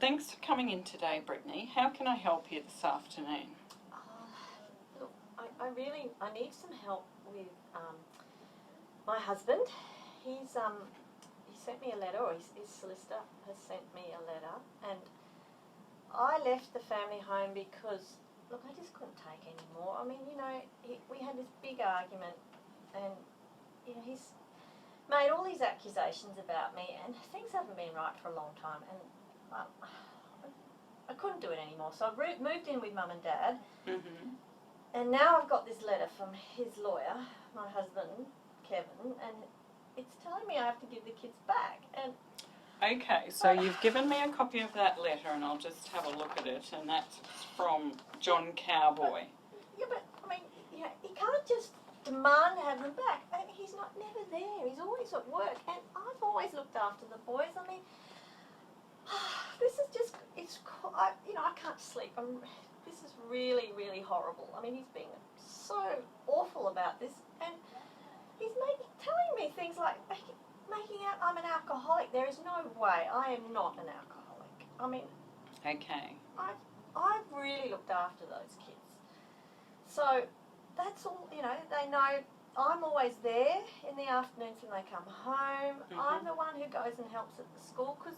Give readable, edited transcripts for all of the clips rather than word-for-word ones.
Thanks for coming in today, Brittany. How can I help you this afternoon? Look, I need some help with my husband. He sent me a letter, or his solicitor has sent me a letter, and I left the family home because, look, I just couldn't take any more. I mean, we had this big argument, and he's made all these accusations about me, and things haven't been right for a long time, and I couldn't do it anymore. So I moved in with Mum and Dad, and now I've got this letter from his lawyer, my husband, Kevin, and it's telling me I have to give the kids back. And okay, so you've given me a copy of that letter, and I'll just have a look at it, and that's from John Cowboy. But I mean, he can't just demand to have them back. He's never there. He's always at work, and I've always looked after the boys. I mean, this is just, I can't sleep. This is really, really horrible. I mean, he's being so awful about this, and he's telling me things like making out I'm an alcoholic. There is no way. I am not an alcoholic. I mean, Okay. I've really looked after those kids. So that's all, they know I'm always there in the afternoons when they come home. I'm the one who goes and helps at the school because,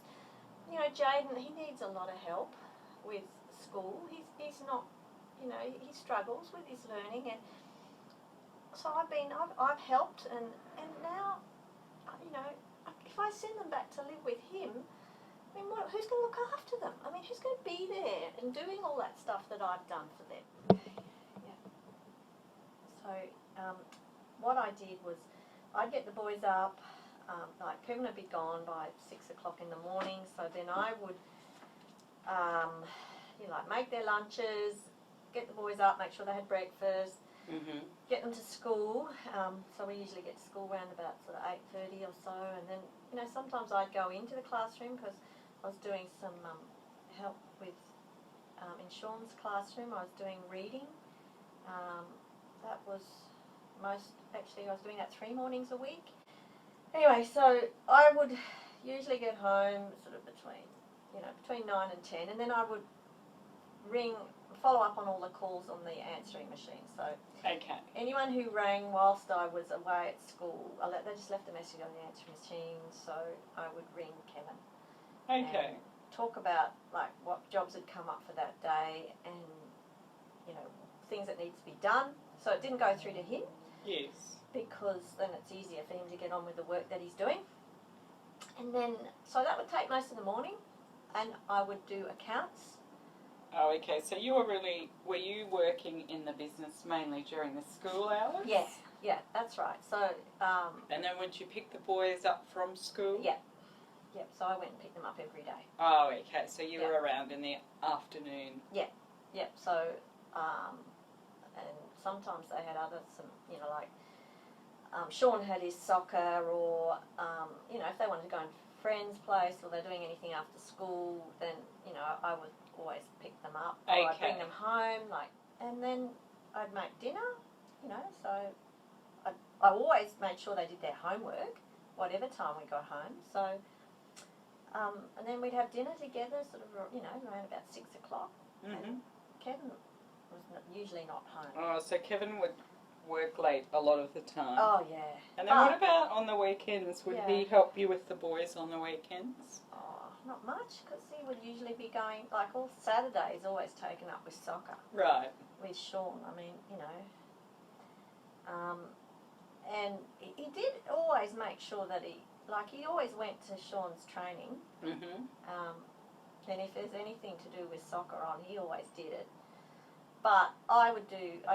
Jaden, he needs a lot of help with school. He's not, he struggles with his learning, and so I've helped, and now, if I send them back to live with him, I mean, who's going to look after them? I mean, who's going to be there and doing all that stuff that I've done for them? Yeah. So what I did was I'd get the boys up, like Kevin would be gone by 6 o'clock in the morning, so then I would make their lunches, get the boys up, make sure they had breakfast, get them to school. So we usually get to school around about sort of 8:30 or so, and then sometimes I'd go into the classroom because I was doing some help with in Sean's classroom. I was doing reading. That was I was doing that 3 mornings a week. Anyway, so I would usually get home sort of between 9 and 10, and then I would follow up on all the calls on the answering machine. So anyone who rang whilst I was away at school, they just left a message on the answering machine, so I would ring Kevin. Okay. And talk about what jobs had come up for that day, and things that needs to be done. So it didn't go through to him. Yes. Because then it's easier for him to get on with the work that he's doing. And then, so that would take most of the morning, and I would do accounts. Oh, okay. So were you working in the business mainly during the school hours? Yeah, that's right. So, and then would you pick the boys up from school? Yeah. So I went and picked them up every day. Oh, okay. So you were around in the afternoon. Yeah. So, and sometimes they had Sean had his soccer, or if they wanted to go in a friend's place, or they're doing anything after school, then I would always pick them up, or I'd bring them home, and then I'd make dinner, so I always made sure they did their homework, whatever time we got home. So, and then we'd have dinner together, sort of around about 6 o'clock. And Kevin was usually not home. Oh, so Kevin would work late a lot of the time. Oh, yeah. And then what about on the weekends? Would he help you with the boys on the weekends? Oh, not much, because he would usually be going, all Saturdays always taken up with soccer. Right. With Sean, I mean, and he did always make sure that he always went to Sean's training. And if there's anything to do with soccer on, he always did it. But I'd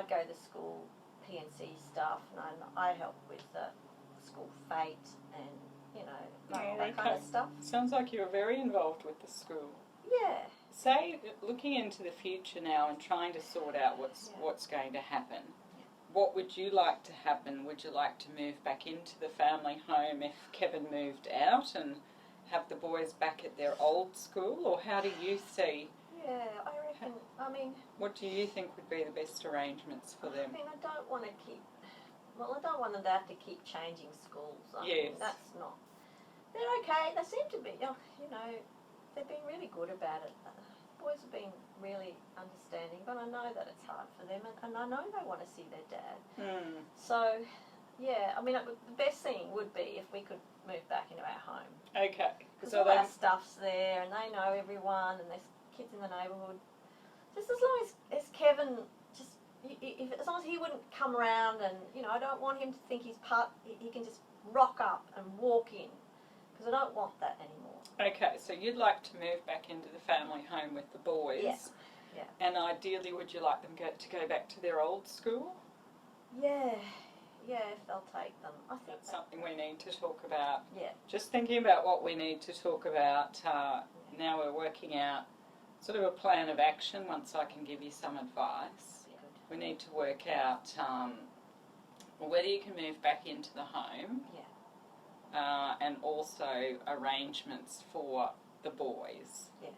go to the school P&C stuff, and I helped with the school fete and, all that kind of stuff. Sounds like you were very involved with the school. Yeah. Say, looking into the future now and trying to sort out what's going to happen, what would you like to happen? Would you like to move back into the family home if Kevin moved out and have the boys back at their old school, or how do you see? Yeah, I reckon, what do you think would be the best arrangements for them? I don't want to I don't want them to have to keep changing schools. I mean, that's not, they're okay, they seem to be, they've been really good about it. Boys have been really understanding, but I know that it's hard for them, and I know they want to see their dad. Mm. So, yeah, I mean, the best thing would be if we could move back into our home. Okay. Because So all our stuff's there, and they know everyone, and there's kids in the neighbourhood. Just as long as Kevin, just as long as he wouldn't come around, and I don't want him to think he's part. He can just rock up and walk in, because I don't want that anymore. Okay, so you'd like to move back into the family home with the boys. Yeah. And ideally, would you like them to go back to their old school? Yeah, if they'll take them. I think That's something we need to talk about. Yeah. Just thinking about what we need to talk about. Now we're working out sort of a plan of action once I can give you some advice. Good. We need to work out whether you can move back into the home. Yeah. And also arrangements for the boys. Yeah.